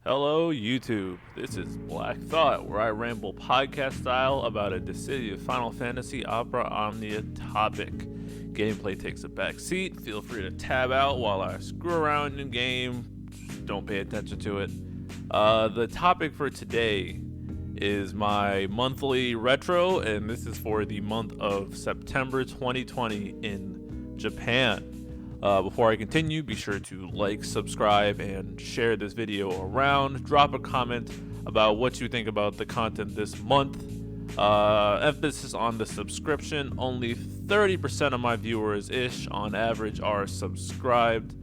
Hello, YouTube. This is Black Thought, where I ramble podcast style about a Dissidia Final Fantasy Opera Omnia topic. Gameplay takes a back seat. Feel free to tab out while I screw around in game. Don't pay attention to it. The topic for today is my monthly retro, and this is for the month of September 2020 in Japan. Before I continue, be sure to like, subscribe, and share this video around. Drop a comment about what you think about the content this month. Emphasis on the subscription. Only 30% of my viewers-ish on average are subscribed.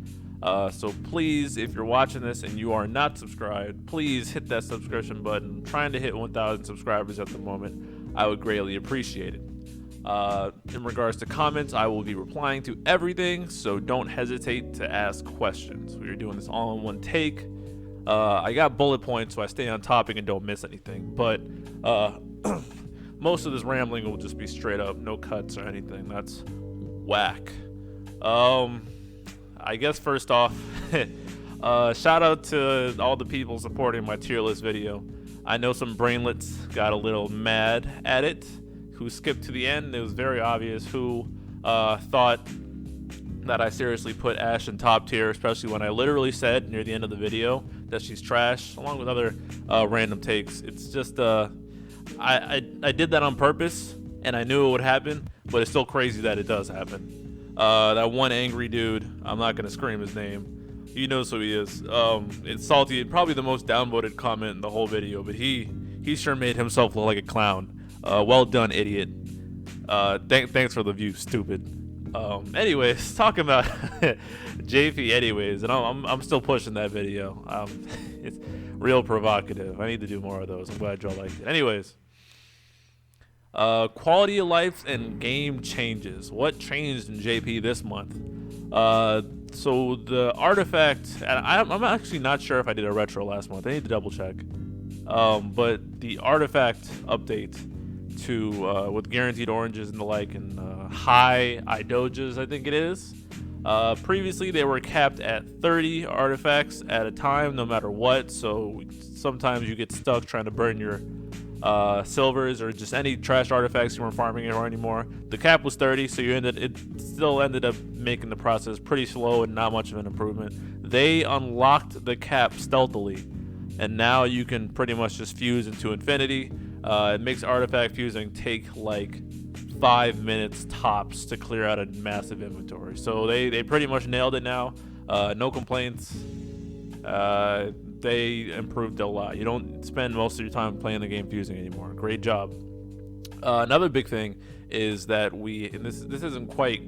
So please, if you're watching this and you are not subscribed, please hit that subscription button. I'm trying to hit 1,000 subscribers at the moment. I would greatly appreciate it. In regards to comments, I will be replying to everything, so don't hesitate to ask questions. We are doing this all in one take. I got bullet points, so I stay on topic and don't miss anything, but most of this rambling will just be straight up, no cuts or anything. That's whack. I guess first off, shout out to all the people supporting my tier list video. I know some brainlets got a little mad at it, who skipped to the end. It was very obvious who thought that I seriously put Ashe in top tier, especially when I literally said near the end of the video that she's trash, along with other random takes. It's just I did that on purpose, and I knew it would happen, but it's still crazy that it does happen. That one angry dude, I'm not gonna scream his name, he knows who he is. It's salty, probably the most downvoted comment in the whole video, but he sure made himself look like a clown. Well done, idiot. Thanks for the view, stupid. Anyways, talking about JP anyways, and I'm still pushing that video. It's real provocative. I need to do more of those. I'm glad y'all liked it. Anyways, quality of life and game changes. What changed in JP this month? So the artifact, and I'm actually not sure if I did a retro last month. I need to double check. But the artifact update to with guaranteed oranges and the like, and high idojas, I think it is. Previously they were capped at 30 artifacts at a time, no matter what, so sometimes you get stuck trying to burn your silvers or just any trash artifacts you weren't farming anymore. The cap was 30, so it still ended up making the process pretty slow and not much of an improvement. They unlocked the cap stealthily, and now you can pretty much just fuse into infinity. It makes artifact fusing take like 5 minutes tops to clear out a massive inventory. So they pretty much nailed it now. No complaints. They improved a lot. You don't spend most of your time playing the game fusing anymore. Great job. Another big thing is that and this isn't quite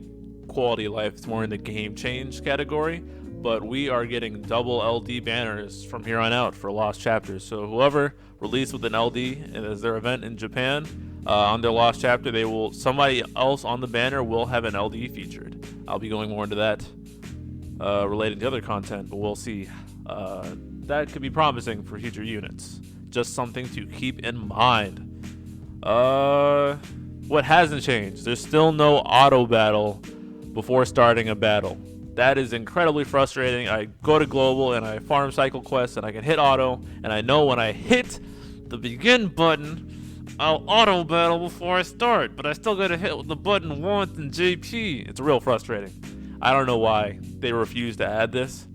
quality of life, it's more in the game change category, but we are getting double LD banners from here on out for Lost Chapters. So whoever released with an LD as their event in Japan, on their Lost Chapter, somebody else on the banner will have an LD featured. I'll be going more into that related to other content, but we'll see. That could be promising for future units. Just something to keep in mind. What hasn't changed? There's still no auto battle before starting a battle. That is incredibly frustrating. I go to global and I farm cycle quests and I can hit auto, and I know when I hit the begin button I'll auto battle before I start, but I still gotta hit the button once in JP. It's real frustrating. I don't know why they refuse to add this.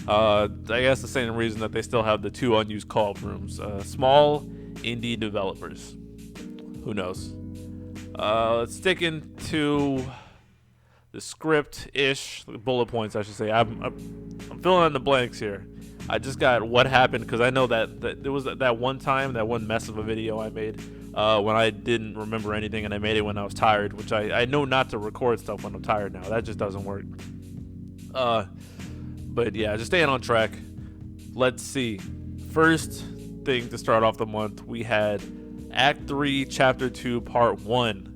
I guess the same reason that they still have the 2 unused co-op rooms. Small indie developers. Who knows? Let's stick into the script-ish, the bullet points, I should say. I'm filling in the blanks here. I just got what happened, because I know that there was that one time, that one mess of a video I made when I didn't remember anything, and I made it when I was tired, which I know not to record stuff when I'm tired now. That just doesn't work. But yeah, just staying on track. Let's see. First thing to start off the month, we had Act 3, Chapter 2, Part 1.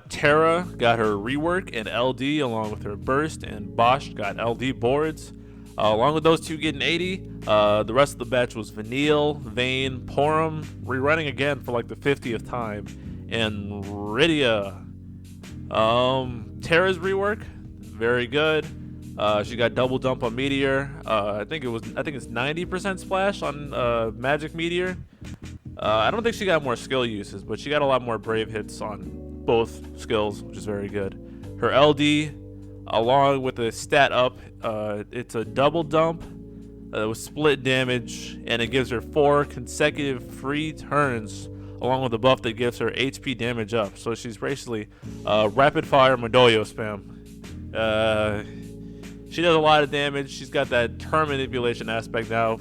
Terra got her rework and LD along with her burst, and Bosch got LD boards. Along with those two getting 80, the rest of the batch was Vanille, Vane, Porum, rerunning again for like the 50th time, and Rydia. Terra's rework, very good. She got double dump on Meteor. I think it's 90% splash on Magic Meteor. I don't think she got more skill uses, but she got a lot more Brave hits on both skills, which is very good. Her LD, along with the stat up, it's a double dump with split damage, and it gives her 4 consecutive free turns, along with the buff that gives her HP damage up. So she's basically rapid fire Madoyo spam. She does a lot of damage. She's got that turn manipulation aspect now.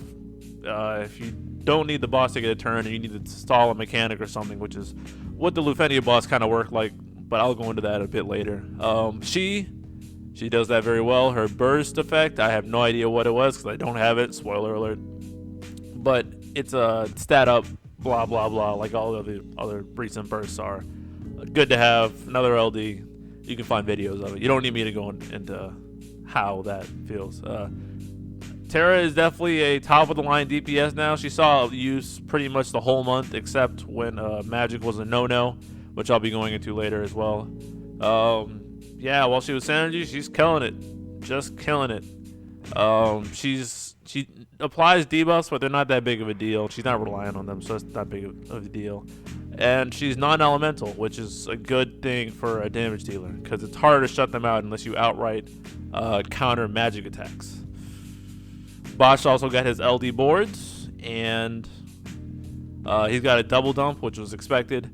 If you don't need the boss to get a turn and you need to stall a mechanic or something, which is what the Lufenia boss kind of worked like, but I'll go into that a bit later. She does that very well. Her burst effect, I have no idea what it was because I don't have it. Spoiler alert. But it's a stat up, blah, blah, blah, like all of the other recent bursts are. Good to have. Another LD. You can find videos of it. You don't need me to go into how that feels. Terra is definitely a top of the line DPS now. She saw use pretty much the whole month except when Magic was a no-no, which I'll be going into later as well. Yeah, while she was Synergy, she's killing it. Just killing it. She applies debuffs, but they're not that big of a deal. She's not relying on them, so it's not big of a deal. And she's non-elemental, which is a good thing for a damage dealer, because it's hard to shut them out unless you outright counter magic attacks. Bosch also got his LD boards, and he's got a double dump, which was expected.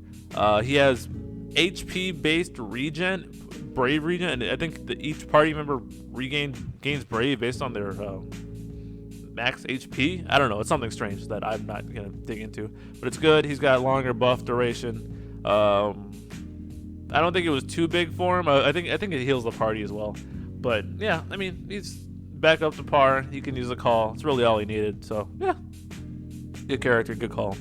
He has HP-based regen, Brave regen, and I think each party member gains Brave based on their max HP. I don't know. It's something strange that I'm not gonna dig into, but it's good. He's got longer buff duration. I don't think it was too big for him. I think it heals the party as well. But yeah, I mean, he's back up to par. He can use a call. It's really all he needed. So yeah, good character, good call.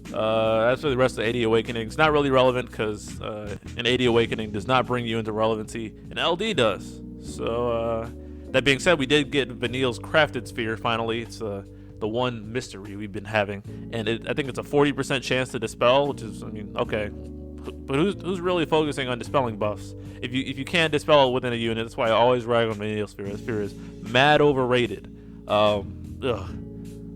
As for the rest of 80 Awakenings, not really relevant because an 80 Awakening does not bring you into relevancy, and LD does. So that being said, we did get Vanille's Crafted Sphere finally. It's the one mystery we've been having, and I think it's a 40% chance to dispel, which is, I mean, okay. But who's really focusing on dispelling buffs? If you can't dispel it within a unit, that's why I always rag on Vanille's Sphere. The Sphere is mad overrated.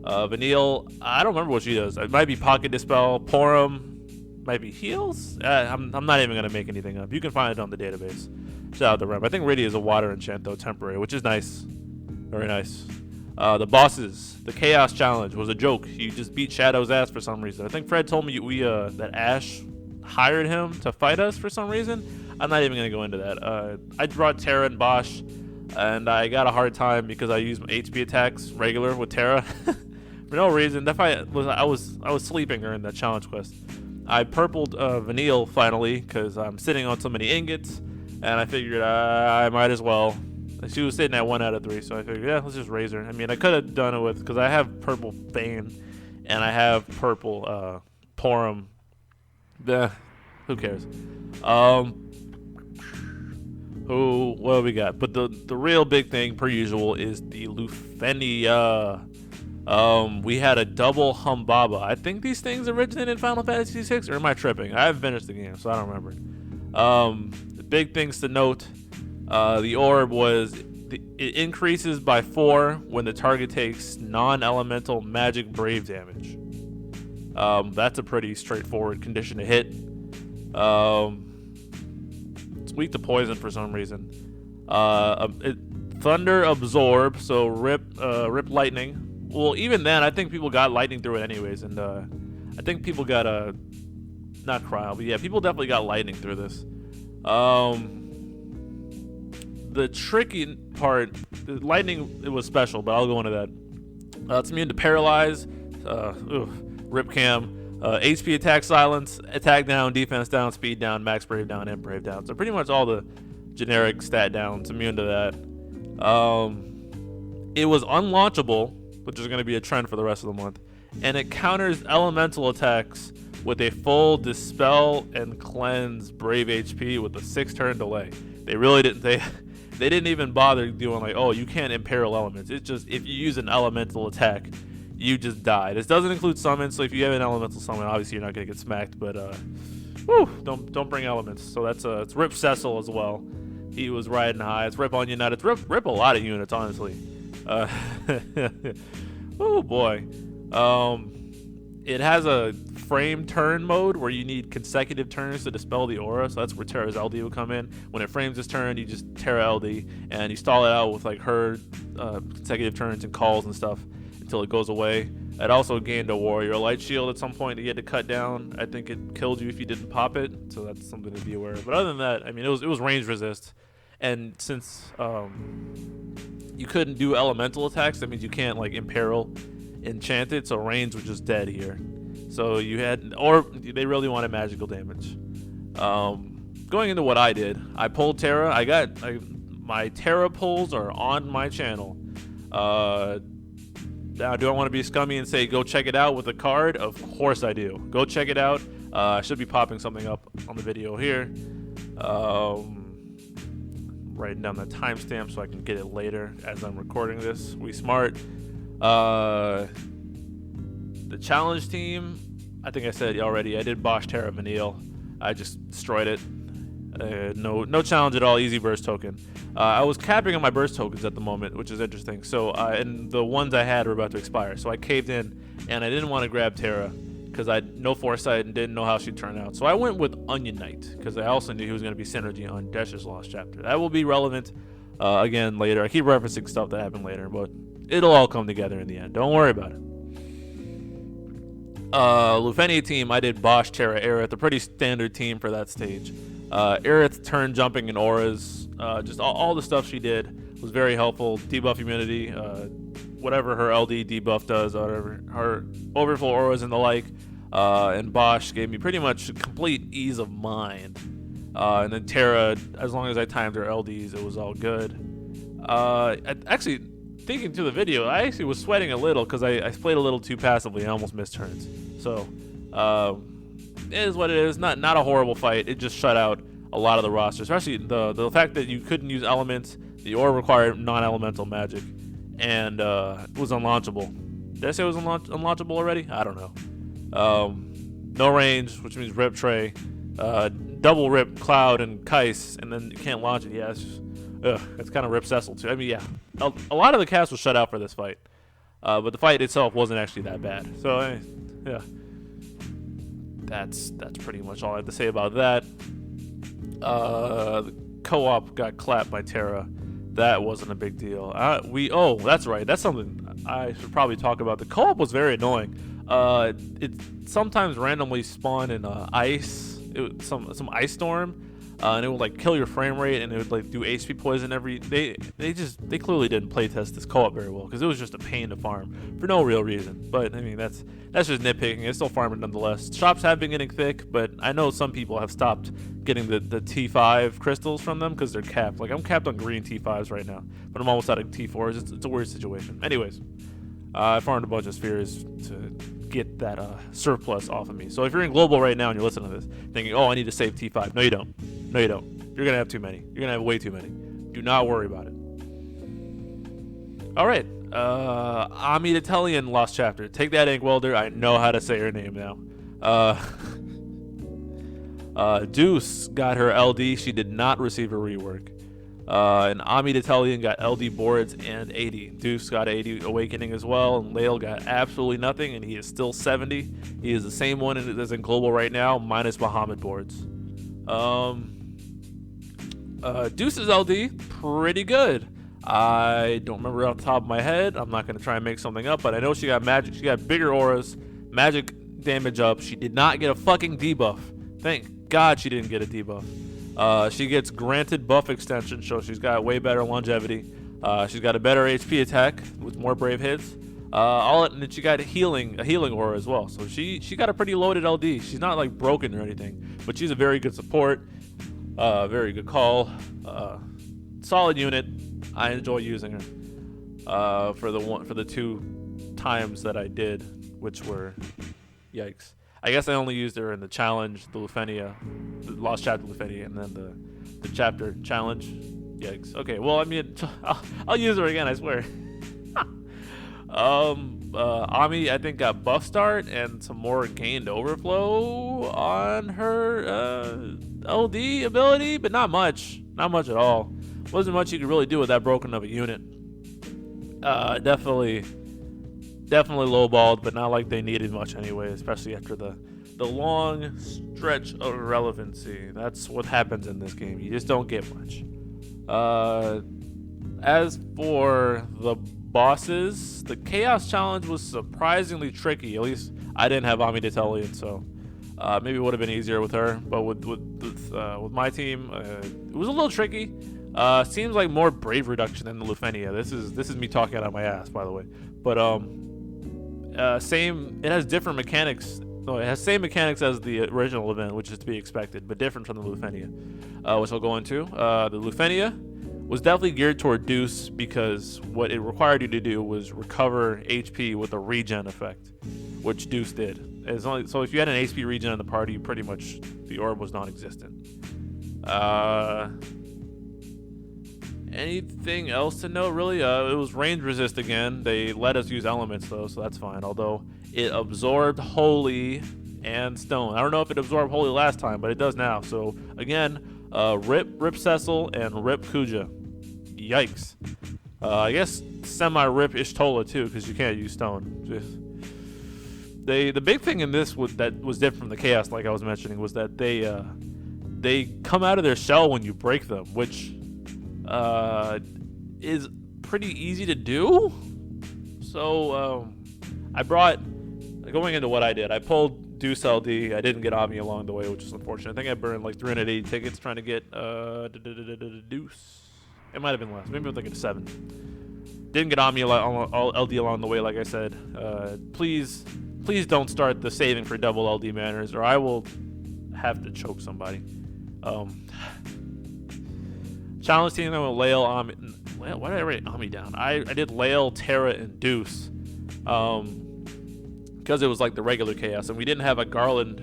Vanille, I don't remember what she does. It might be Pocket Dispel, Porum, might be Heals. I'm not even gonna make anything up. You can find it on the database. Shout out to Rem. I think Radiant is a water enchant though, temporary, which is nice, very nice. The bosses, the Chaos Challenge was a joke. You just beat Shadow's ass for some reason. I think Fred told me that Ash hired him to fight us for some reason. I'm not even gonna go into that. I brought Terra and Bosch, and I got a hard time because I used my HP attacks regular with Terra. For no reason. That fight was I was sleeping during that challenge quest. I purpled Vanille finally because I'm sitting on so many ingots, and I figured I might as well. She was sitting at 1 out of 3, so I figured, yeah, let's just raise her. I mean, I could have done it with, because I have purple Bane and I have purple Porum. Who cares? What do we got? But the real big thing, per usual, is the Lufenia. We had a double Humbaba. I think these things originated in Final Fantasy VI, or am I tripping? I haven't finished the game, so I don't remember. The big things to note, the orb it increases by 4 when the target takes non-elemental magic brave damage. That's a pretty straightforward condition to hit. It's weak to poison for some reason. Thunder absorb, so rip lightning. Well, even then, I think people got lightning through it anyways, and I think people got not cryo, but yeah, people definitely got lightning through this. The tricky part, the lightning, it was special, but I'll go into that. It's immune to paralyze, rip cam, HP attack silence, attack down, defense down, speed down, max brave down, and brave down. So pretty much all the generic stat downs, immune to that. It was unlaunchable, which is going to be a trend for the rest of the month, and it counters elemental attacks with a full dispel and cleanse brave HP with a 6-turn delay. They really didn't. They didn't even bother doing like, oh, you can't imperil elements. It's just if you use an elemental attack, you just die. This doesn't include summons, so if you have an elemental summon, obviously you're not gonna get smacked. But don't bring elements. So that's it's Rip Cecil as well. He was riding high. It's rip Onion Knight. It's rip a lot of units, honestly. Oh boy. It has a frame turn mode where you need consecutive turns to dispel the aura, so that's where Terra's LD would come in. When it frames this turn, you just Terra LD, and you stall it out with like her consecutive turns and calls and stuff until it goes away. It also gained a Warrior Light Shield at some point that you had to cut down. I think it killed you if you didn't pop it, so that's something to be aware of. But other than that, I mean, it was range resist, and since you couldn't do elemental attacks, that means you can't like imperil enchant it, so range was just dead here. So you had, or they really wanted magical damage. Going into what I did, I pulled Terra. My Terra pulls are on my channel. Now, do I want to be scummy and say go check it out with a card? Of course I do. Go check it out. I should be popping something up on the video here. Writing down the timestamp so I can get it later as I'm recording this. We smart. The challenge team, I think I said already, I did Bosch Terra Vanille. I just destroyed it. No challenge at all, easy burst token. I was capping on my burst tokens at the moment, which is interesting. So, and the ones I had were about to expire. So I caved in, and I didn't want to grab Terra because I had no foresight and didn't know how she'd turn out. So I went with Onion Knight because I also knew he was going to be synergy on Desch's Lost Chapter. That will be relevant again later. I keep referencing stuff that happened later, but it'll all come together in the end. Don't worry about it. Lufenia team, I did Bosch, Terra, Aerith, a pretty standard team for that stage. Aerith turn jumping and auras, just all the stuff she did was very helpful. Debuff immunity, whatever her LD debuff does, whatever her overflow auras and the like. And Bosch gave me pretty much complete ease of mind. And then Terra, as long as I timed her LDs, it was all good. Actually, thinking to the video, I actually was sweating a little because I played a little too passively. I almost missed turns. So, it is what it is. Not a horrible fight. It just shut out a lot of the roster, especially the fact that you couldn't use elements. The aura required non-elemental magic, and it was unlaunchable. Did I say it was unlaunchable already? I don't know. No range, which means rip Trey, double rip Cloud and Kaiser, and then you can't launch it. Yeah, it's kind of rip Cecil too. I mean, yeah, a lot of the cast was shut out for this fight, but the fight itself wasn't actually that bad. So, yeah. That's pretty much all I have to say about that. The co-op got clapped by Terra. That wasn't a big deal. That's right. That's something I should probably talk about. The co-op was very annoying. It sometimes randomly spawned in ice, some ice storm, and it would like kill your frame rate, and it would like do HP poison They clearly didn't playtest this co-op very well because it was just a pain to farm for no real reason. But I mean that's just nitpicking. It's still farming nonetheless. Shops have been getting thick, but I know some people have stopped getting the T5 crystals from them because they're capped. Like I'm capped on green T5s right now, but I'm almost out of T4s. It's a weird situation. Anyways, I farmed a bunch of spheres to get that surplus off of me. So if you're in global right now and you're listening to this thinking, oh, I need to save T5, no you don't. You're gonna have too many. You're gonna have way too many. Do not worry about it. All right, Amidatelion Lost Chapter. Take that, Ink Welder. I know how to say her name now. Deuce got her LD. She did not receive a rework. And Amidatelion got LD boards and 80. Deuce got 80 Awakening as well, and Lael got absolutely nothing, and he is still 70. He is the same one as in global right now, minus Bahamut boards. Deuce's LD, pretty good. I don't remember off the top of my head. I'm not going to try and make something up, but I know she got magic. She got bigger auras, magic damage up. She did not get a fucking debuff. Thank God she didn't get a debuff. She gets granted buff extension, so she's got way better longevity. She's got a better HP attack with more brave hits. And then she got a healing aura as well. So she got a pretty loaded LD. She's not like broken or anything, but she's a very good support. Very good call. Solid unit. I enjoy using her. For the 2 times that I did, which were, yikes. I guess I only used her in the challenge, the Lost Chapter Lufenia, and then the chapter challenge. Yikes. Okay, well, I mean, I'll use her again, I swear. Ami, I think, got buff start and some more gained overflow on her LD ability, but not much. Not much at all. Wasn't much you could really do with that broken of a unit. Definitely lowballed, but not like they needed much anyway, especially after the long stretch of relevancy. That's what happens in this game. You just don't get much. As for the bosses, the Chaos Challenge was surprisingly tricky. At least I didn't have Amidatelion, so maybe it would have been easier with her. But with my team, it was a little tricky. Seems like more brave reduction than the Lufenia. This is me talking out of my ass, by the way. But same. It has different mechanics. No, it has same mechanics as the original event, which is to be expected, but different from the Lufenia, which I'll go into. The Lufenia was definitely geared toward Deuce because what it required you to do was recover HP with a regen effect, which Deuce did. So if you had an HP regen in the party, pretty much the orb was non-existent. Anything else to note, really? It was range resist again. They let us use elements, though, so that's fine. Although it absorbed Holy and Stone. I don't know if it absorbed Holy last time, but it does now. So, again, Rip Cecil and Rip Kuja. Yikes. I guess semi-Rip Ishtola, too, because you can't use Stone. The big thing in this that was different from the Chaos, like I was mentioning, was that they come out of their shell when you break them, which is pretty easy to do. So going into what I did, I pulled Deuce LD. I didn't get Omnia along the way, which is unfortunate. I think I burned like 380 tickets trying to get Deuce. It might have been less. Maybe I'm thinking 7. Didn't get Omnia LD along the way, like I said. Please don't start the saving for double LD manners, or I will have to choke somebody. Challenge team, I went Lael, why did I write Ami down? I did Lael, Terra, and Deuce. Because it was like the regular Chaos, and we didn't have a Garland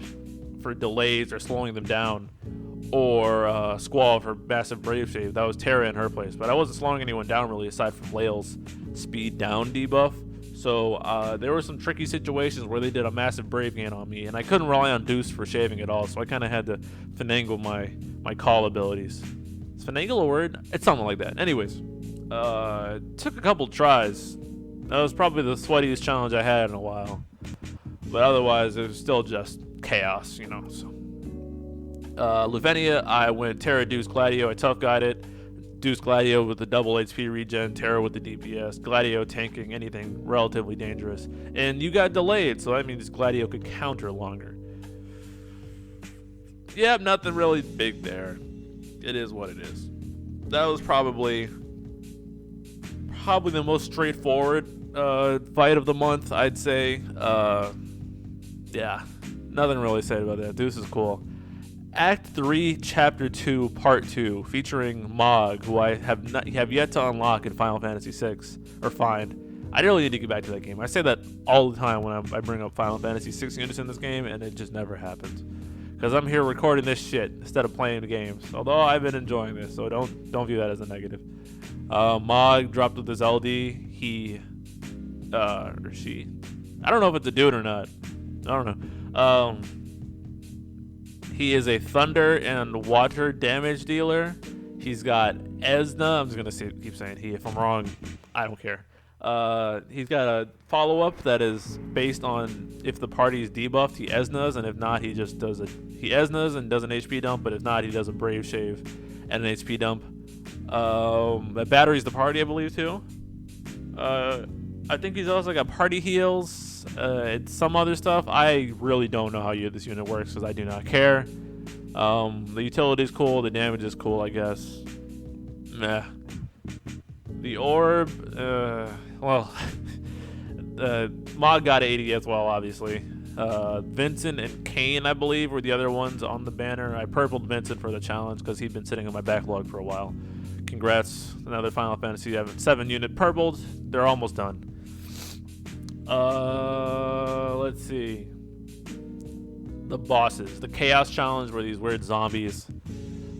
for delays or slowing them down, or Squall for massive Brave Shave. That was Terra in her place. But I wasn't slowing anyone down really, aside from Lael's speed down debuff. So there were some tricky situations where they did a massive Brave gain on me, and I couldn't rely on Deuce for shaving at all, so I kind of had to finagle my call abilities. Is finagle a word? It's something like that. Anyways, took a couple tries. That was probably the sweatiest challenge I had in a while. But otherwise, it was still just chaos, you know. So, Lufenia, I went Terra, Deuce, Gladio. I tough guided. Deuce, Gladio with the double HP regen, Terra with the DPS, Gladio tanking anything relatively dangerous. And you got delayed, so that means Gladio could counter longer. Yep, nothing really big there. It is what it is. That was probably the most straightforward fight of the month, I'd say. Yeah, nothing really said about that. Deuce is cool. Act 3, Chapter 2, Part 2, featuring Mog, who I have yet to unlock in Final Fantasy VI, or find. I really need to get back to that game. I say that all the time when I bring up Final Fantasy VI units in this game, and it just never happens. Because I'm here recording this shit instead of playing the games. Although I've been enjoying this, so don't view that as a negative. Mog dropped with his LD. He, or she, I don't know if it's a dude or not. I don't know. He is a thunder and water damage dealer. He's got Esna. I'm just gonna keep saying he. If I'm wrong, I don't care. He's got a follow-up that is based on if the party is debuffed, he Esnas, and if not, he just does he Esnas and does an HP dump. But if not, he does a Brave Shave and an HP dump. The battery's the party, I believe, too. I think he's also got party heals. It's some other stuff. I really don't know how this unit works because I do not care. The utility is cool. The damage is cool, I guess. Meh. The orb, well, Mod got 80 as well, obviously. Vincent and Kane, I believe, were the other ones on the banner. I purpled Vincent for the challenge because he'd been sitting on my backlog for a while. Congrats, another Final Fantasy 7 unit purpled. They're almost done. Let's see. The bosses. The Chaos Challenge were these weird zombies.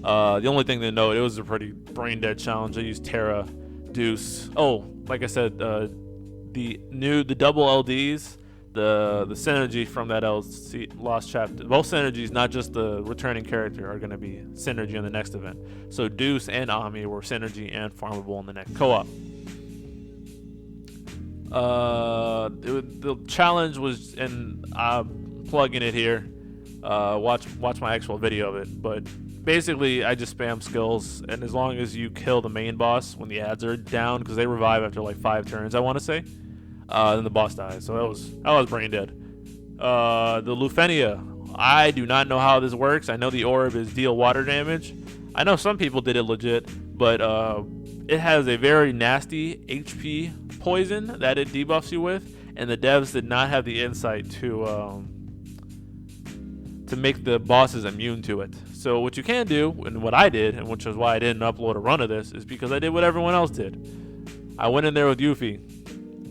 The only thing to note, it was a pretty brain dead challenge. I used Terra, Deuce. Oh, like I said, the double LDs. the synergy from that LC Lost Chapter. Both synergies, not just the returning character, are going to be synergy in the next event. So Deuce and Ami were synergy and farmable in the next co-op. The challenge was, and I'm plugging it here. Watch my actual video of it. But basically, I just spam skills, and as long as you kill the main boss when the ads are down, because they revive after like 5 turns, I want to say. Then the boss dies. So that was brain dead. The Lufenia. I do not know how this works. I know the orb is deal water damage. I know some people did it legit, but it has a very nasty HP poison that it debuffs you with, and the devs did not have the insight to make the bosses immune to it. So what you can do, and what I did, and which is why I didn't upload a run of this, is because I did what everyone else did. I went in there with Yuffie,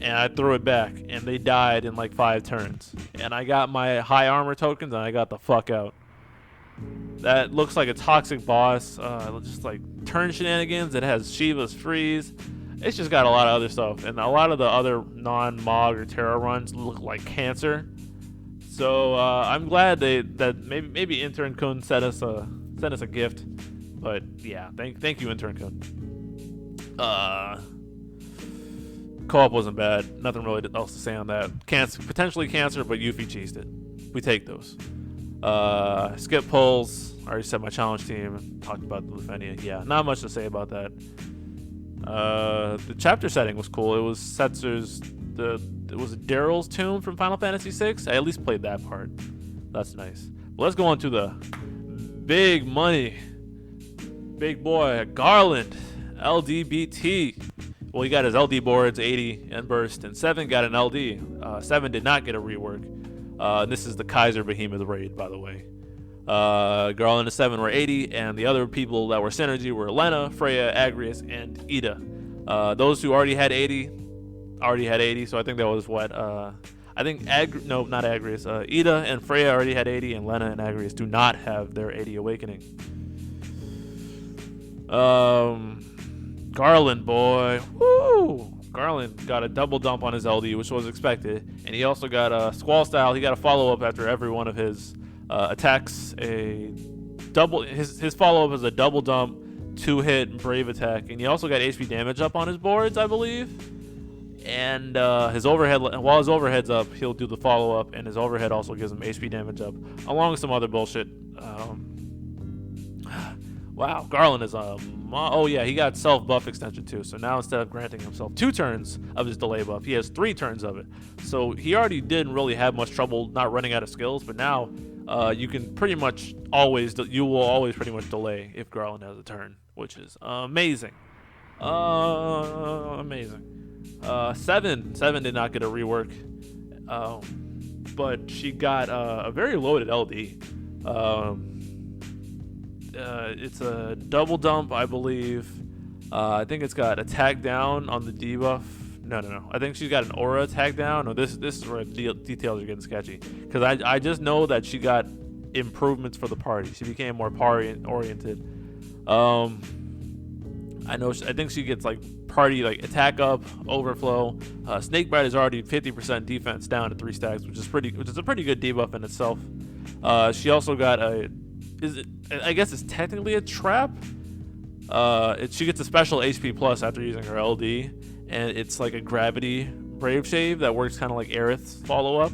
and I threw it back, and they died in like 5 turns. And I got my high armor tokens, and I got the fuck out. That looks like a toxic boss, just like turn shenanigans. It has Shiva's freeze. It's just got a lot of other stuff, and a lot of the other non-Mog or Terra runs look like cancer. So I'm glad that maybe Intern Kun sent us a gift, but yeah, thank you, Intern Kun. Co-op wasn't bad. Nothing really else to say on that. Potentially cancer, but Yuffie cheesed it. We take those. Skip pulls. I already said my challenge team. Talked about the Lufenia. Yeah, not much to say about that. The chapter setting was cool. It was Setsu's. It was Daryl's tomb from Final Fantasy VI. I at least played that part. That's nice. But let's go on to the big money, big boy Garland, LDBT. Well, he got his LD boards 80 and burst, and 7 got an LD. 7 did not get a rework. And this is the Kaiser Behemoth raid, by the way. Garland and 7 were 80, and the other people that were synergy were Lena, Freya, Agrius, and Ida. Those who already had 80, so I think that was what, I think, not Agrius. Ida and Freya already had 80, and Lena and Agrius do not have their 80 awakening. Garland, boy. Woo! Garland got a double dump on his LD, which was expected, and he also got a Squall style. He got a follow-up after every one of his attacks. His follow-up is a double dump, 2-hit brave attack, and he also got HP damage up on his boards, I believe. And his overhead, while his overhead's up, he'll do the follow-up, and his overhead also gives him HP damage up, along with some other bullshit. Wow, Garland is oh yeah, he got self-buff extension too. So now instead of granting himself 2 turns of his delay buff, he has 3 turns of it. So he already didn't really have much trouble not running out of skills, but now you can pretty much you will always pretty much delay if Garland has a turn, which is amazing. Amazing. 7 did not get a rework, but she got a very loaded LD. It's a double dump, I believe. I think it's got attack down on the debuff. No. I think she's got an aura attack down. No, this is where details are getting sketchy. Because I just know that she got improvements for the party. She became more party oriented. I think she gets like party like attack up, overflow. Snakebite is already 50% defense down to 3 stacks, which is a pretty good debuff in itself. She also got I guess it's technically a trap. She gets a special HP plus after using her LD, and it's like a gravity brave shave that works kind of like Aerith's follow-up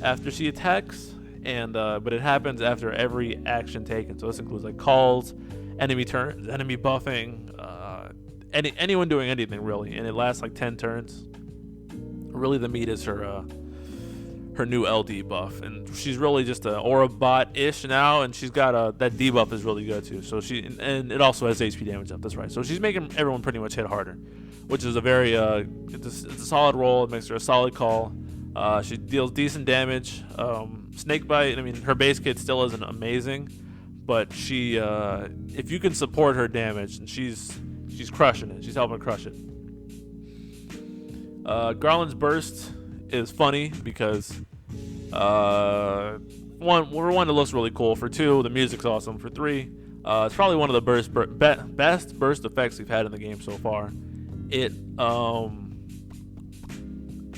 after she attacks, and but it happens after every action taken. So this includes like calls, enemy turns, enemy buffing, anyone doing anything really, and it lasts like 10 turns. Really, the meat is her new LD buff, and she's really just an aura bot-ish now, and she's got that debuff is really good too. So and it also has HP damage up. That's right. So she's making everyone pretty much hit harder, which is a very it's a solid roll. It makes her a solid call. She deals decent damage. Snakebite, I mean, her base kit still isn't amazing, but she if you can support her damage, and she's crushing it. She's helping crush it. Garland's burst is funny because one, it looks really cool. For 2, the music's awesome. For 3, it's probably one of the best burst effects we've had in the game so far. It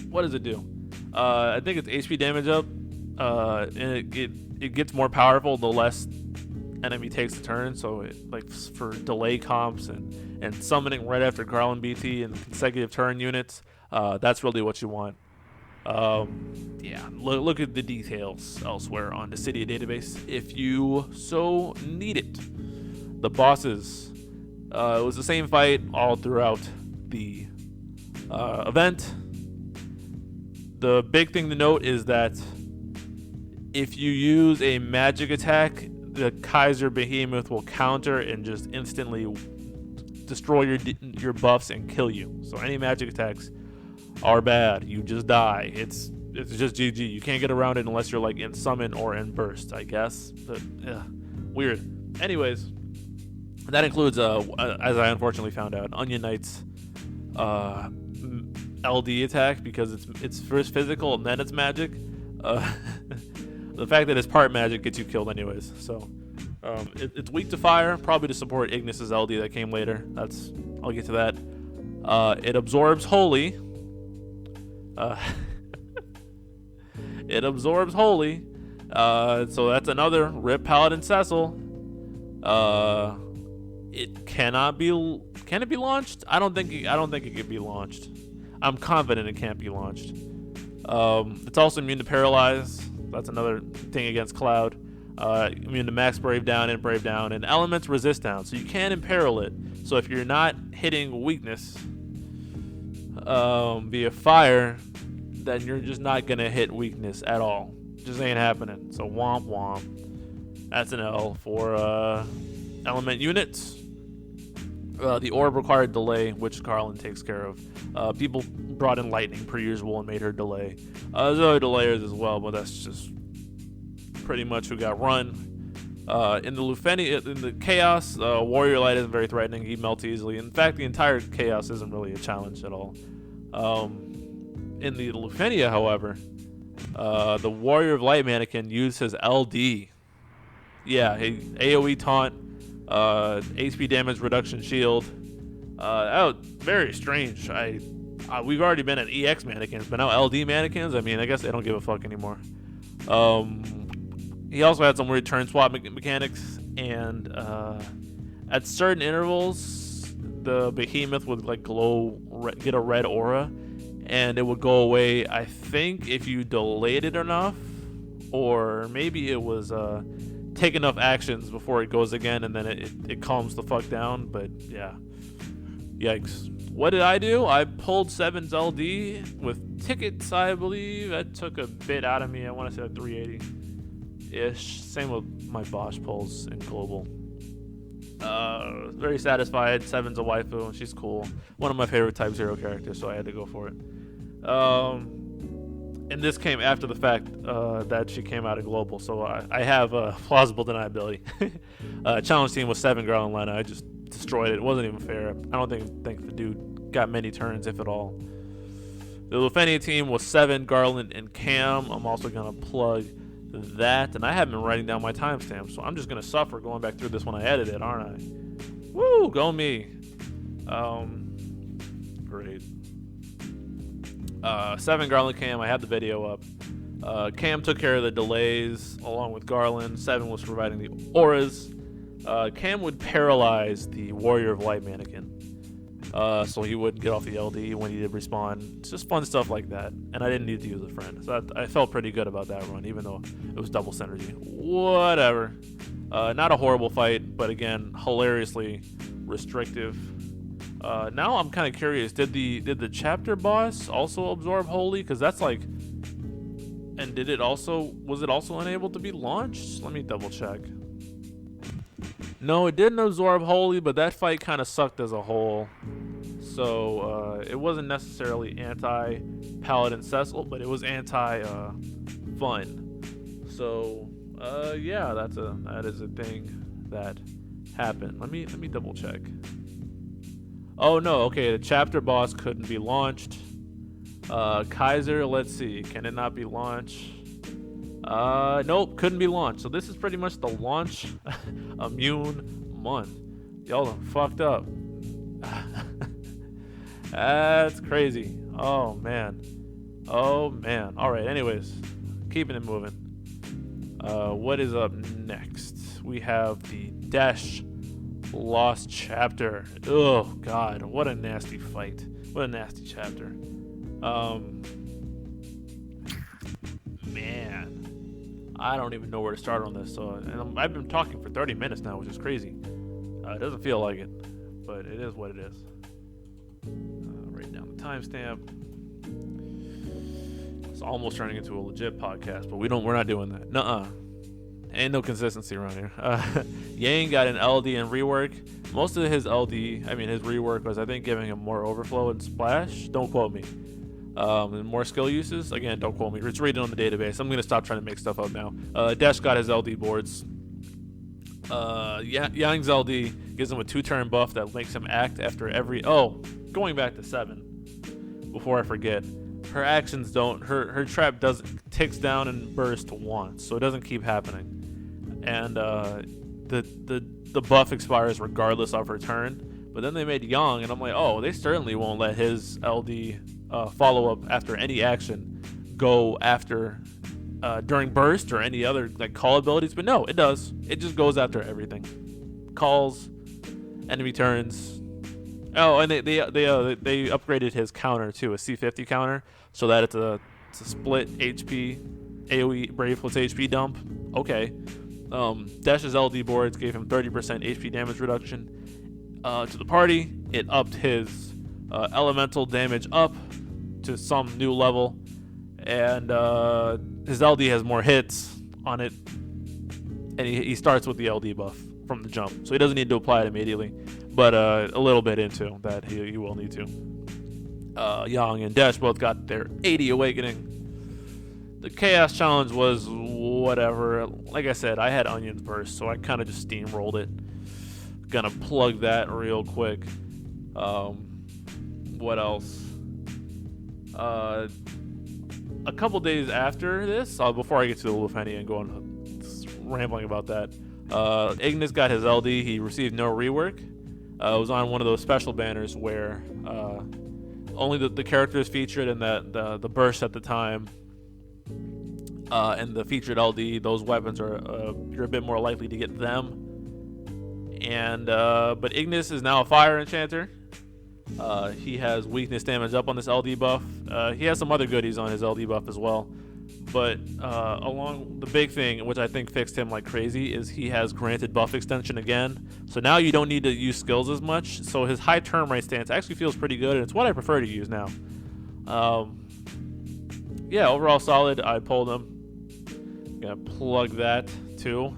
what does it do? I think it's HP damage up, and it gets more powerful the less enemy takes a turn. So it, like for delay comps and summoning right after Garland BT and consecutive turn units, that's really what you want. Yeah, look at the details elsewhere on the Cydia database if you so need it. The bosses, it was the same fight all throughout the event. The big thing to note is that if you use a magic attack, the Kaiser Behemoth will counter and just instantly destroy your buffs and kill you. So any magic attacks are bad. You just die. It's just GG. You can't get around it unless you're like in summon or in burst, I guess. But weird. Anyways, that includes as I unfortunately found out, Onion Knight's LD attack, because it's first physical and then it's magic. The fact that it's part magic gets you killed anyways. So it's weak to fire, probably to support Ignis's LD that came later. I'll get to that. It absorbs holy. It absorbs holy. So that's another rip Paladin Cecil. It cannot be. Can it be launched? I don't think it can be launched. I'm confident it can't be launched. It's also immune to paralyze. That's another thing against Cloud. Immune to max brave down, and elements resist down. So you can imperil it. So if you're not hitting weakness via fire, then you're just not gonna hit weakness at all. Just ain't happening. So womp womp. That's an L for element units. The orb required delay, which Garland takes care of. People brought in lightning per usual and made her delay. There's other delayers as well, but that's just pretty much who got run. In the chaos, warrior light isn't very threatening. He melts easily. In fact, the entire chaos isn't really a challenge at all. In the Lufenia, however, the warrior of light mannequin used his LD. Yeah, AoE taunt. HP damage reduction shield. That was very strange. We've already been at EX mannequins, but now LD mannequins, I mean, I guess they don't give a fuck anymore. He also had some weird turn swap mechanics, and at certain intervals, the Behemoth would like get a red aura, and it would go away, I think, if you delayed it enough, or maybe it was take enough actions before it goes again, and then it calms the fuck down. But yeah, yikes. What did I do? I pulled 7's LD with tickets, I believe. That took a bit out of me. I want to say like 380-ish. Same with my Bosch pulls in global. Very satisfied. 7's a waifu. She's cool. One of my favorite Type 0 characters, so I had to go for it. And this came after the fact that she came out of global, so I have plausible deniability. Challenge team was 7 Garland Lena. I just destroyed it. It wasn't even fair. I don't think the dude got many turns, if at all. The Lufenia team was 7 Garland and Cam. I'm also gonna plug that, and I haven't been writing down my timestamps, so I'm just gonna suffer going back through this when I edit it, aren't I? Woo, go me. Great. 7 Garland Cam, I had the video up. Cam took care of the delays along with Garland. 7 was providing the auras. Cam would paralyze the Warrior of Light mannequin, so he wouldn't get off the LD when he did respawn. It's just fun stuff like that, and I didn't need to use a friend, so I felt pretty good about that run, even though it was double synergy. Whatever. Not a horrible fight, but again, hilariously restrictive. Now I'm kind of curious. Did the chapter boss also absorb holy? Because that's like, and was it also unable to be launched? Let me double check. No, it didn't absorb holy, but that fight kind of sucked as a whole. So it wasn't necessarily anti-Paladin Cecil, but it was anti-fun. So yeah, that is a thing that happened. Let me double check. Oh no, okay, the chapter boss couldn't be launched. Kaiser, let's see, can it not be launched? Nope, couldn't be launched. So this is pretty much the launch immune month. Y'all done fucked up. That's crazy. Oh man. Oh man. All right. Anyways, keeping it moving. What is up next? We have the Desch Lost Chapter. Oh God, what a nasty fight. What a nasty chapter. Man, I don't even know where to start on this. And I've been talking for 30 minutes now, which is crazy. It doesn't feel like it, but it is what it is. Write down the timestamp. It's almost turning into a legit podcast, but we're not doing that. Nuh-uh. Ain't no consistency around here. Yang got an LD and rework. Most of his rework was, I think, giving him more overflow and splash. Don't quote me. And more skill uses. Again, don't quote me. It's reading on the database. I'm going to stop trying to make stuff up now. Desch got his LD boards. Yang's LD gives him a 2-turn buff that makes him act after every... Oh, going back to 7, before I forget. Her actions don't... Her trap ticks down and bursts once, so it doesn't keep happening. And the buff expires regardless of her turn. But then they made Yang, and I'm like, oh, they certainly won't let his LD follow-up after any action go after... during burst or any other like call abilities, but no, it does. It just goes after everything. Calls, enemy turns. Oh, and they upgraded his counter to a C50 counter so that it's a split HP AoE Brave plus HP dump. Okay. Desch's LD boards gave him 30% HP damage reduction to the party. It upped his elemental damage up to some new level. And his LD has more hits on it, and he starts with the LD buff from the jump, so he doesn't need to apply it immediately, but a little bit into that he will need to. Yang and Desch both got their 80 awakening. The Chaos Challenge was whatever. Like I said, I had Onion's Burst, so I kind of just steamrolled it. Gonna plug that real quick. What else? A couple days after this, before I get to the Lufeni and go on rambling about that, Ignis got his LD. He received no rework. It was on one of those special banners where only the characters featured and the burst at the time and the featured LD, those weapons are you're a bit more likely to get them. And but Ignis is now a fire enchanter. He has weakness damage up on this LD buff. He has some other goodies on his LD buff as well. But along the big thing, which I think fixed him like crazy, is he has granted buff extension again. So now you don't need to use skills as much. So his high turn rate stance actually feels pretty good, and it's what I prefer to use now. Yeah, overall solid. I pulled him. Gonna plug that too.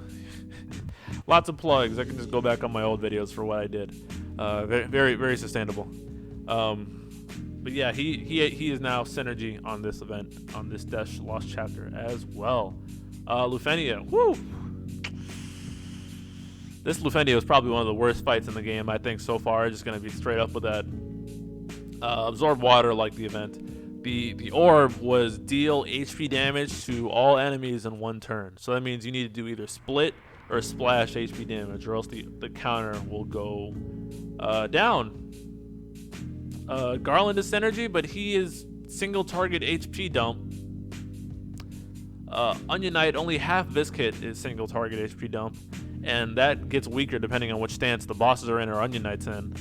Lots of plugs. I can just go back on my old videos for what I did. Very, very, very sustainable. But yeah, he is now synergy on this event, on this Desch Lost Chapter as well. Lufenia, woo! This Lufenia is probably one of the worst fights in the game, I think, so far. Just gonna be straight up with that. Absorb water like the event. The orb was deal HP damage to all enemies in 1 turn. So that means you need to do either split or splash HP damage, or else the counter will go down. Garland is synergy, but he is single target HP dump. Onion Knight, only half of this kit is single target HP dump, and that gets weaker depending on which stance the bosses are in or Onion Knight's in.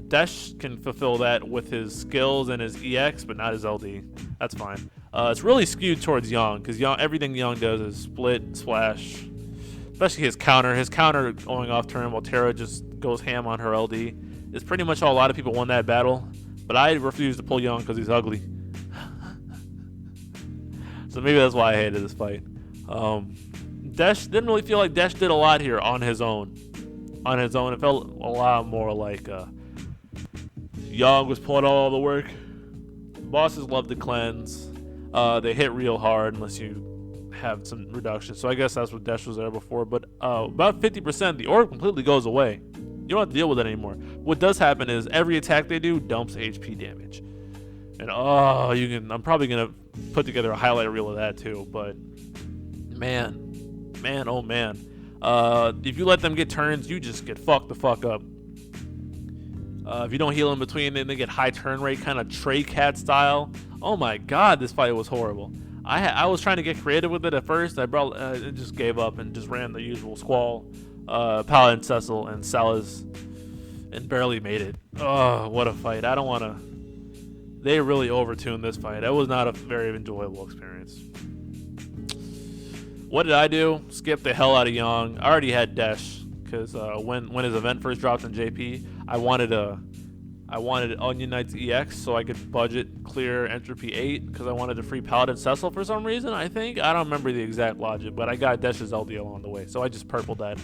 Desch can fulfill that with his skills and his EX, but not his LD. That's fine. It's really skewed towards Yang, because everything Yang does is split, splash, especially his counter. His counter going off turn while Terra just goes ham on her LD is pretty much how a lot of people won that battle. But I refuse to pull Yang because he's ugly. So maybe that's why I hated this fight. Desch didn't really feel like Desch did a lot here on his own. It felt a lot more like Yang was pulling all the work. Bosses love to cleanse. They hit real hard unless you have some reduction. So I guess that's what Desch was there before. But about 50%, the orb completely goes away. You don't have to deal with it anymore. What does happen is every attack they do dumps HP damage. And I'm probably gonna put together a highlight reel of that too. But man, oh man, if you let them get turns, you just get fucked the fuck up. If you don't heal in between, then they get high turn rate, kind of Trey Cat style. Oh my god, this fight was horrible. I was trying to get creative with it at first. I brought it just gave up and just ran the usual Squall, Paladin Cecil, and Salas, and barely made it. Oh, what a fight! I don't want to. They really overtuned this fight. It was not a very enjoyable experience. What did I do? Skip the hell out of Young. I already had Desch because when his event first dropped in JP, I wanted Onion Knights EX so I could budget clear Entropy 8 because I wanted a free Paladin Cecil for some reason, I think. I don't remember the exact logic, but I got Desch's LD along the way, so I just purpled that.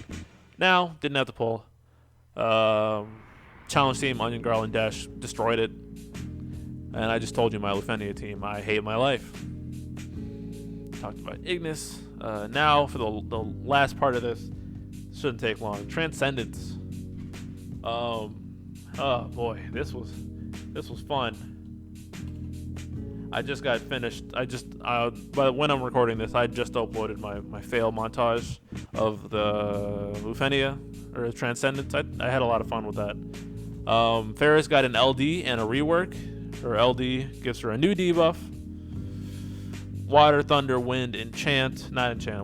Now, didn't have to pull. Challenge team, Onion, Garland, Desch, destroyed it. And I just told you my Lufenia team, I hate my life. Talked about Ignis. Now, for the last part of this, shouldn't take long. Transcendence. Oh boy, this was fun. I just got finished. But when I'm recording this, I just uploaded my fail montage of the Lufenia or Transcendence. I had a lot of fun with that. Ferris got an LD and a rework. Her LD gives her a new debuff. Water, Thunder, Wind,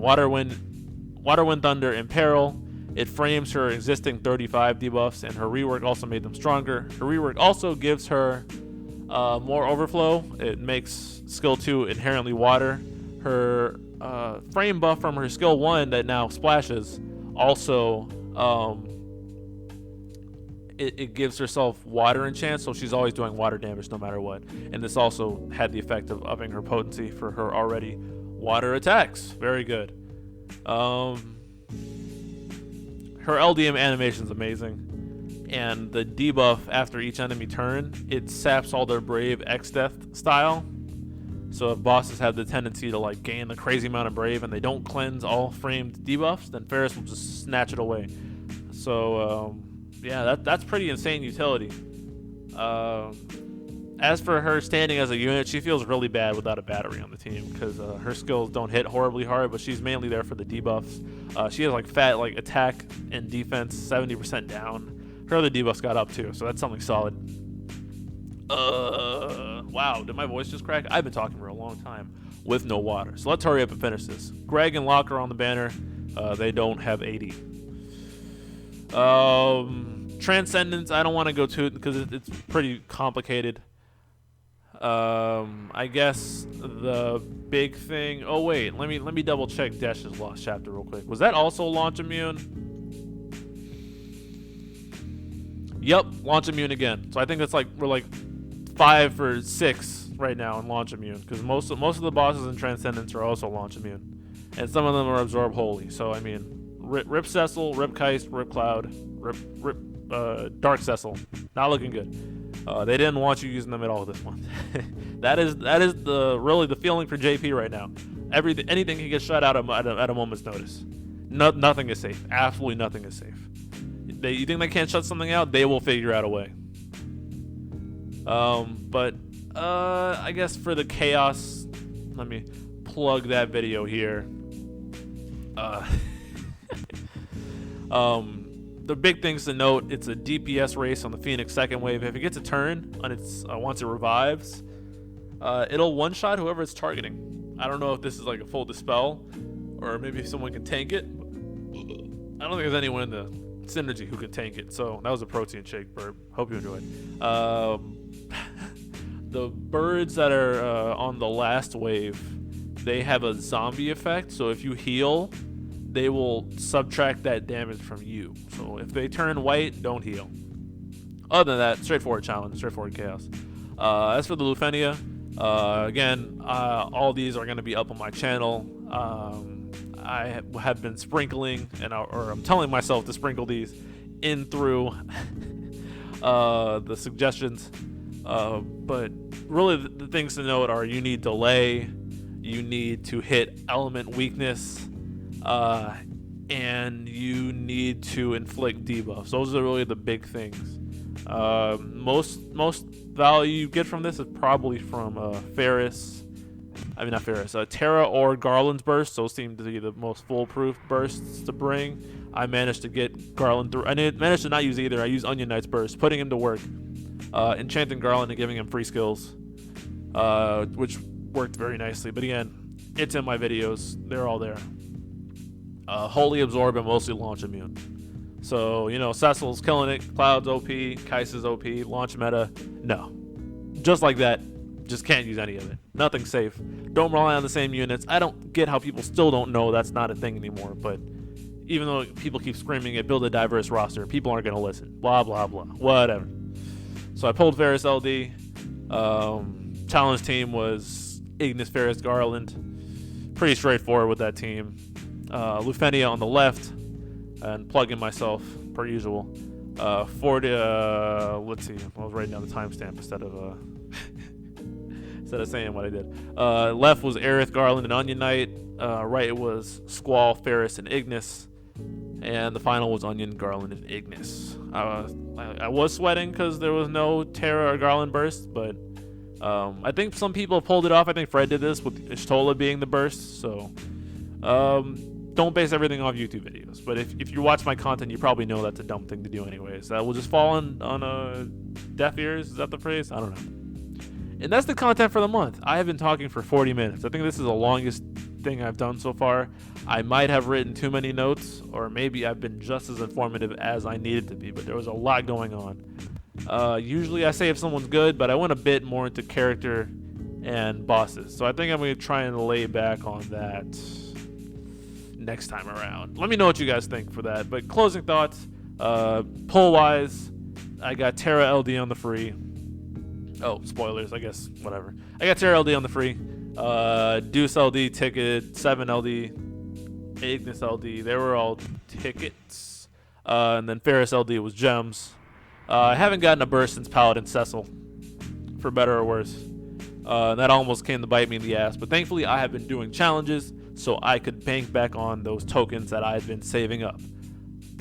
Water, Wind, Thunder, Imperil. It frames her existing 35 debuffs, and her rework also made them stronger. Her rework also gives her more overflow. It makes skill 2 inherently water. Her frame buff from her skill 1 that now splashes also it gives herself water enchant, so she's always doing water damage no matter what. And this also had the effect of upping her potency for her already water attacks. Very good. Her LDM animation is amazing, and the debuff after each enemy turn, it saps all their Brave X-Death style. So if bosses have the tendency to like gain the crazy amount of Brave and they don't cleanse all framed debuffs, then Ferris will just snatch it away. So yeah, that's pretty insane utility. As for her standing as a unit, she feels really bad without a battery on the team because her skills don't hit horribly hard, but she's mainly there for the debuffs. She has like fat like attack and defense 70% down. Her other debuffs got up too, so that's something solid. Wow, did my voice just crack? I've been talking for a long time with no water. So let's hurry up and finish this. Greg and Locker on the banner. They don't have 80. Transcendence, I don't want to go to it because it's pretty complicated. I guess the big thing. Oh wait, let me double check Desch's lost chapter real quick. Was that also launch immune? Yep, launch immune again. So I think that's like we're like 5 or 6 right now in launch immune because most of the bosses in Transcendence are also launch immune, and some of them are absorb wholly. So I mean, Rip Cecil, Rip Keist, Rip Cloud, Rip Dark Cecil. Not looking good. They didn't want you using them at all this month. that is really the feeling for JP right now. Anything can get shut out at a moment's notice. Nothing is safe. Absolutely nothing is safe. You think they can't shut something out? They will figure out a way. But I guess for the chaos, let me plug that video here. The big things to note, it's a DPS race on the Phoenix second wave. If it gets a turn on its once it revives, it'll one-shot whoever it's targeting. I don't know if this is like a full dispel, or maybe if someone can tank it. I don't think there's anyone in the synergy who can tank it, so that was a protein shake burp. Hope you enjoyed. The birds that are on the last wave, they have a zombie effect, so if you heal, they will subtract that damage from you. So if they turn white, don't heal. Other than that, straightforward challenge, straightforward chaos. As for the Lufenia, again, all these are going to be up on my channel. I have been sprinkling, or I'm telling myself to sprinkle these in through the suggestions. But really, the things to note are you need delay, you need to hit element weakness, and you need to inflict debuffs. Those are really the big things. Most value you get from this is probably from Terra or Garland's burst. Those seem to be the most foolproof bursts to bring. I managed to get Garland through. I managed to not use either. I used Onion Knight's burst, putting him to work, enchanting Garland and giving him free skills. which worked very nicely. But again, it's in my videos. They're all there. Wholly absorb and mostly launch immune. So, Cecil's killing it. Cloud's OP. Kaiser's OP. Launch meta. No. Just like that. Just can't use any of it. Nothing's safe. Don't rely on the same units. I don't get how people still don't know that's not a thing anymore. But even though people keep screaming it, build a diverse roster, people aren't going to listen. Blah, blah, blah. Whatever. So I pulled Ferris LD. Challenge team was Ignis, Ferris, Garland. Pretty straightforward with that team. Lufenia on the left, and plug in myself per usual. Let's see, I was writing down the timestamp instead of saying what I did. Left was Aerith, Garland, and Onion Knight. Right was Squall, Ferris, and Ignis. And the final was Onion, Garland, and Ignis. I was sweating because there was no Terra or Garland burst, but I think some people pulled it off. I think Fred did this with Ishtola being the burst, so don't base everything off YouTube videos. But if you watch my content, you probably know that's a dumb thing to do anyways. That will just fall on deaf ears. Is that the phrase? I don't know. And that's the content for the month. I have been talking for 40 minutes. I think this is the longest thing I've done so far. I might have written too many notes, or maybe I've been just as informative as I needed to be, but there was a lot going on. Usually I say if someone's good, but I went a bit more into character and bosses. So I think I'm going to try and lay back on that next time around. Let me know what you guys think for that. But closing thoughts, pull-wise, I got Terra LD on the free. Oh, spoilers, I guess, whatever. I got Terra LD on the free. Deuce LD ticket, 7 LD, Ignis LD, they were all tickets. And then Ferris LD was gems. I haven't gotten a burst since Paladin Cecil, for better or worse. That almost came to bite me in the ass, but thankfully I have been doing challenges so I could bank back on those tokens that I had been saving up.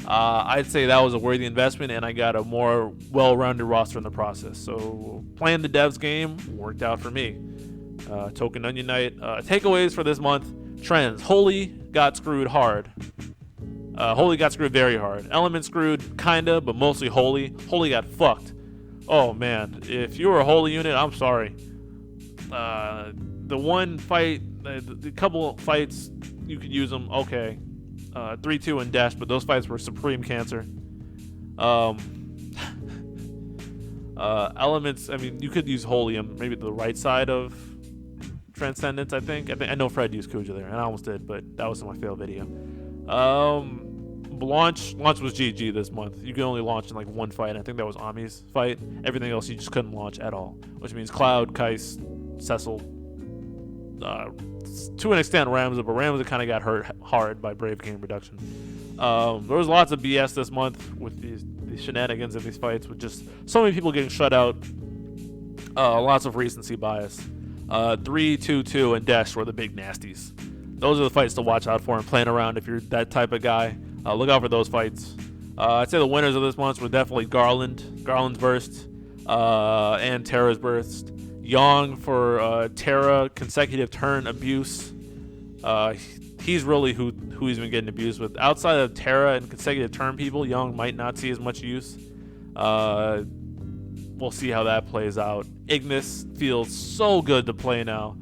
I'd say that was a worthy investment, and I got a more well-rounded roster in the process. So playing the devs game worked out for me. Token Onion Knight. Takeaways for this month. Trends. Holy got screwed hard. Holy got screwed very hard. Element screwed kinda, but mostly Holy. Holy got fucked. Oh man, if you were a Holy unit, I'm sorry. The one fight, the couple fights, you could use them, okay. 3-2 and Desch, but those fights were supreme cancer. Elements, I mean, you could use Holy on maybe the right side of Transcendence, I think. I know Fred used Kuja there, and I almost did, but that was in my fail video. Launch was GG this month. You can only launch in like one fight. I think that was Ami's fight. Everything else you just couldn't launch at all, which means Cloud, Kais, Cecil, to an extent Ramza, but Ramza kind of got hurt hard by Brave Game reduction. There was lots of BS this month with these shenanigans in these fights, with just so many people getting shut out. Lots of recency bias. 3-2-2 and Desch were the big nasties. Those are the fights to watch out for and plan around if you're that type of guy. Look out for those fights. I'd say the winners of this month were definitely Garland's burst, and Terra's burst. Yang for Terra, consecutive turn abuse. He's really who he's been getting abused with. Outside of Terra and consecutive turn people, Yang might not see as much use. We'll see how that plays out. Ignis feels so good to play now.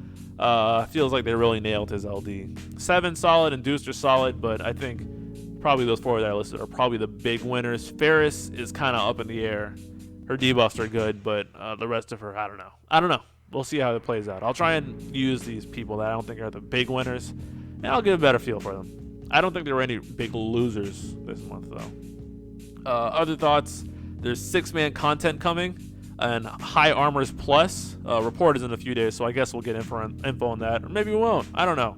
Feels like they really nailed his LD. 7 solid and Deucer solid, but I think probably those 4 that I listed are probably the big winners. Ferris is kind of up in the air. Her debuffs are good, but the rest of her, I don't know. We'll see how it plays out. I'll try and use these people that I don't think are the big winners, and I'll get a better feel for them. I don't think there were any big losers this month, though. Other thoughts, there's 6-man content coming, and High Armors Plus. Report is in a few days, so I guess we'll get info on that, or maybe we won't. I don't know.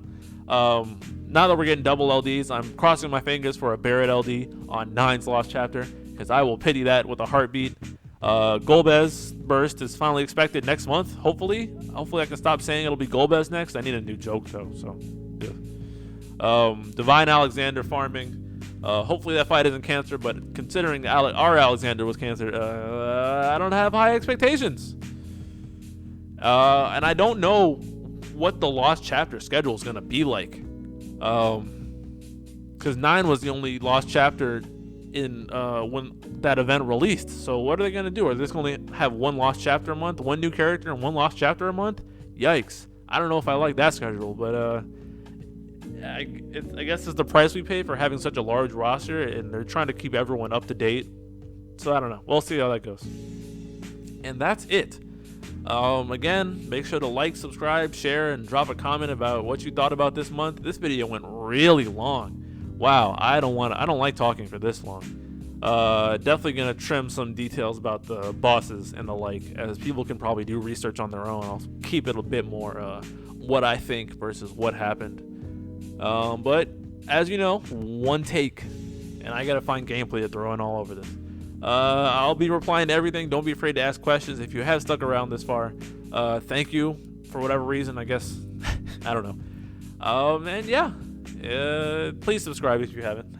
Now that we're getting double LDs, I'm crossing my fingers for a Barrett LD on 9's Lost Chapter, because I will pity that with a heartbeat. Golbez burst is finally expected next month, hopefully. Hopefully I can stop saying it'll be Golbez next. I need a new joke, though, so yeah. Divine Alexander farming. Hopefully that fight isn't cancer, but considering our Alexander was cancer, I don't have high expectations. And I don't know what the Lost Chapter schedule is going to be like. Because 9 was the only Lost Chapter in when that event released. So what are they going to do? Are they just going to have one lost chapter a month, one new character, and one lost chapter a month? Yikes. I don't know if I like that schedule, but I guess it's the price we pay for having such a large roster, and they're trying to keep everyone up to date. So I don't know. We'll see how that goes. And that's it. Again, make sure to like, subscribe, share, and drop a comment about what you thought about this month. This video went really long. Wow, I don't like talking for this long. Definitely gonna trim some details about the bosses and the like, as people can probably do research on their own. I'll keep it a bit more what I think versus what happened. But as you know, one take, and I gotta find gameplay to throw in all over this. I'll be replying to everything. Don't be afraid to ask questions if you have stuck around this far. Thank you for whatever reason, I guess. I don't know. And yeah, please subscribe if you haven't.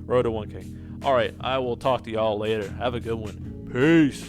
Road to 1K. All right, I will talk to y'all later. Have a good one. Peace.